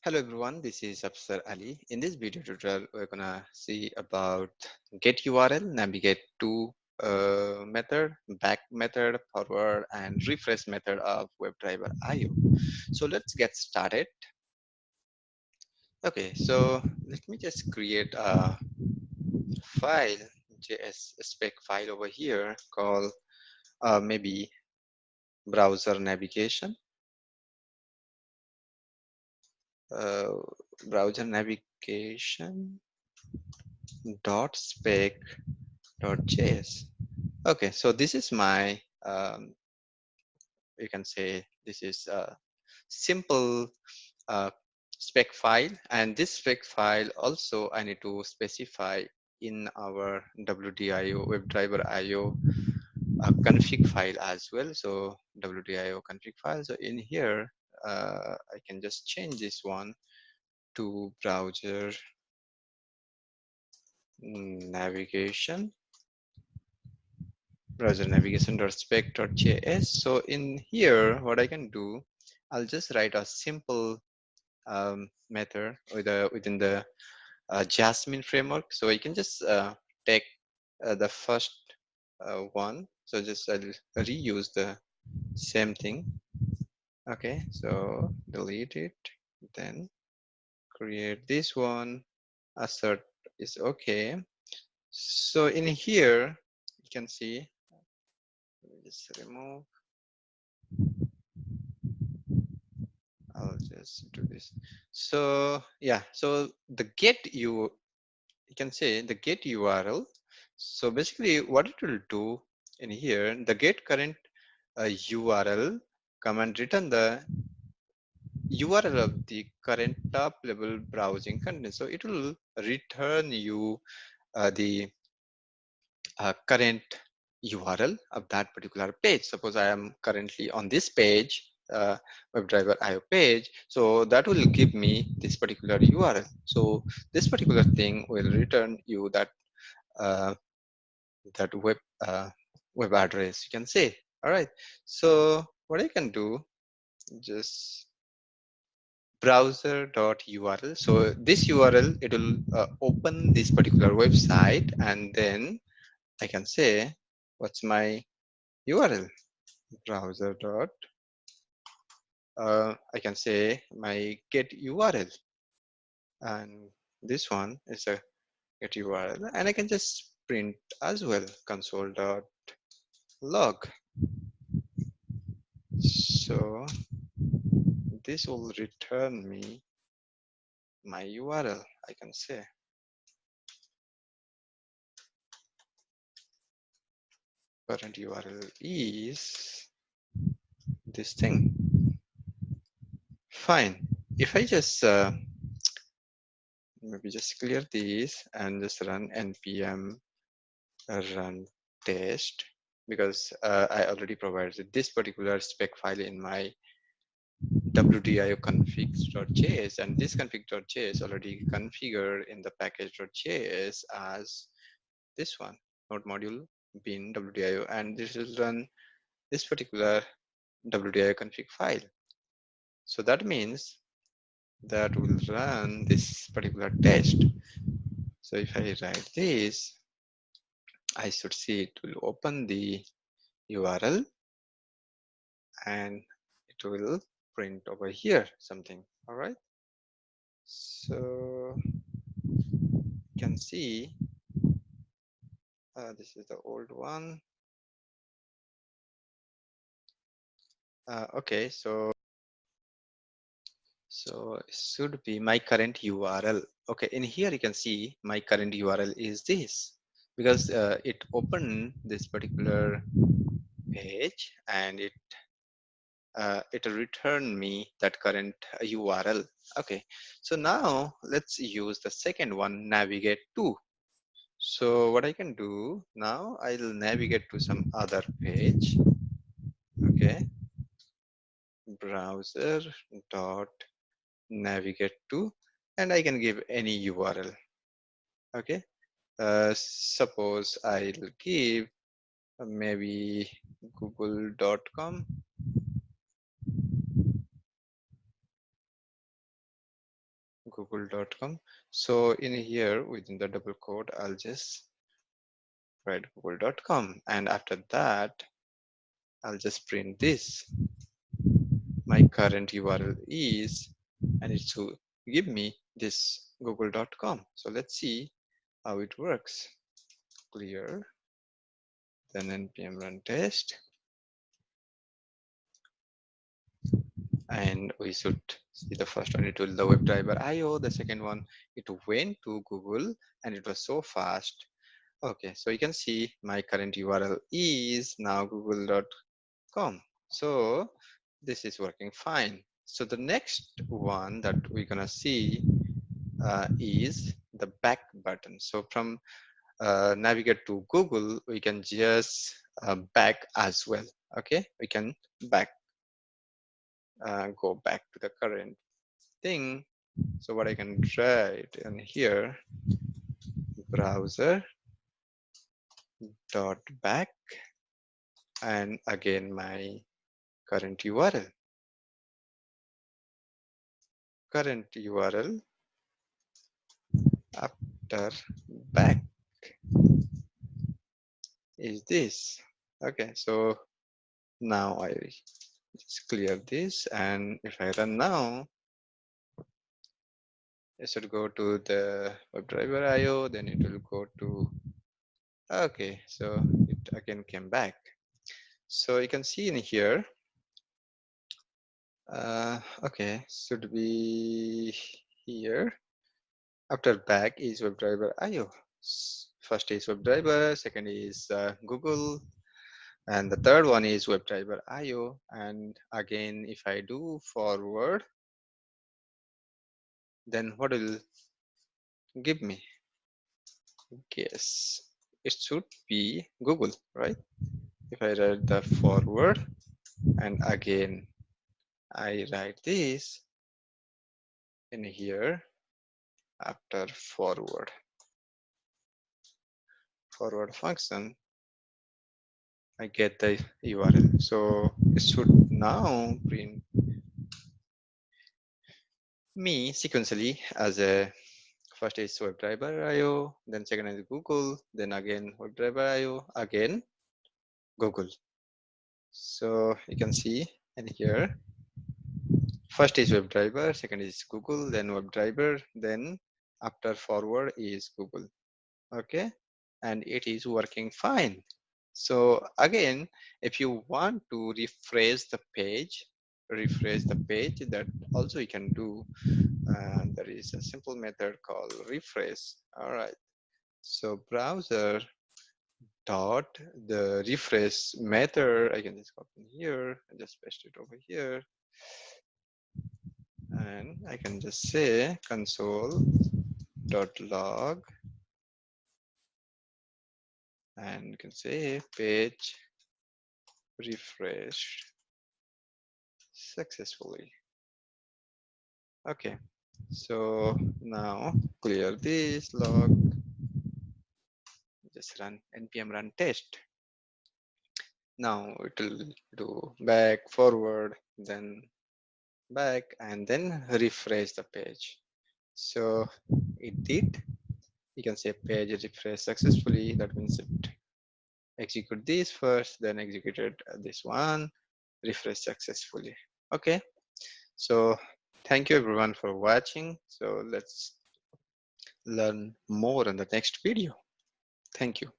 Hello everyone, this is Afsar Ali. In this video tutorial, we're gonna see about getUrl, navigateTo method, back method, forward, and refresh method of webdriverio. So let's get started. Okay, so let me just create a file, JS spec file over here called maybe browser navigation, uh, browser navigation dot spec dot js. Okay, so this is my, you can say this is a simple uh, spec file, and this spec file also I need to specify in our WDIO WebDriver IO config file as well. So WDIO config file. So in here, I can just change this one to browser navigation browser navigation.spec.js. So in here, what I can do, I'll just write a simple method within the Jasmine framework. So you can just take the first one. So just I'll reuse the same thing. Okay, so delete it, then create this one. Assert is okay. So in here, you can see, let me just remove. I'll just do this. So yeah, so the you can say the get URL. So basically what it will do in here, the get current URL command return the URL of the current top level browsing content. So it will return you the current URL of that particular page. Suppose I am currently on this page, WebDriver IO page. So that will give me this particular URL. So this particular thing will return you that uh, that web address, you can say. All right. So what I can do, just browser.url. So this URL, it will open this particular website, and then I can say, what's my URL? Browser dot, I can say my get URL, and this one is a get URL, and I can just print as well console dot log. So this will return me my URL, I can say. Current URL is this thing. Fine. If I just maybe just clear this and just run npm run test, because I already provided this particular spec file in my wdio configs.js, and this config.js already configured in the package.js as this one, node module bin wdio, and this will run this particular wdio config file. So that means that will run this particular test. So if I write this, I should see it will open the URL and it will print over here something. All right. So you can see this is the old one. Okay, so it should be my current URL. Okay, in here you can see my current URL is this, because it opened this particular page and it will return me that current URL. Okay, so now let's use the second one, navigate to. So what I can do now, I'll navigate to some other page. Okay, browser dot navigate to, and I can give any URL. Okay, suppose I'll give maybe google.com. google.com. So in here within the double quote, I'll just write google.com, and after that I'll just print this. My current URL is, and it should give me this google.com. So let's see how it works. Clear, then npm run test, and we should see the first one, it will the WebDriver IO. The second one, it went to Google and it was so fast. Okay, so you can see my current URL is now google.com. So this is working fine. So the next one that we're gonna see is the back button. So from navigate to Google, we can just back as well. Okay, we can back, go back to the current thing. So what I can write in here, browser dot back, and again my current URL. Current URL after back is this. Okay, so now I just clear this, and if I run now, I should go to the WebDriver IO, then it will go to, okay, so it again came back. So you can see in here, okay, should be here. After back is WebDriver IO. First is WebDriver, second is Google, and the third one is WebDriver IO. And again, if I do forward, then what will give me? Guess it should be Google, right? If I write the forward and again I write this in here after forward function, I get the URL. So it should now print me sequentially as a first is WebDriver IO, then second is Google, then again WebDriver IO, again Google. So you can see in here, first is WebDriver, second is Google, then WebDriver, then after forward is Google. Okay, and it is working fine. So again, if you want to refresh the page, that also you can do. There is a simple method called refresh. All right, so browser dot the refresh method, I can just copy here and just paste it over here, and I can just say console dot log, and you can say page refresh successfully. Okay, so now clear this log, just run npm run test. Now it will do back, forward, then back, and then refresh the page. So it did. You can say page refresh successfully. That means it execute this first, then executed this one, refresh successfully. Okay, so thank you everyone for watching. So let's learn more in the next video. Thank you.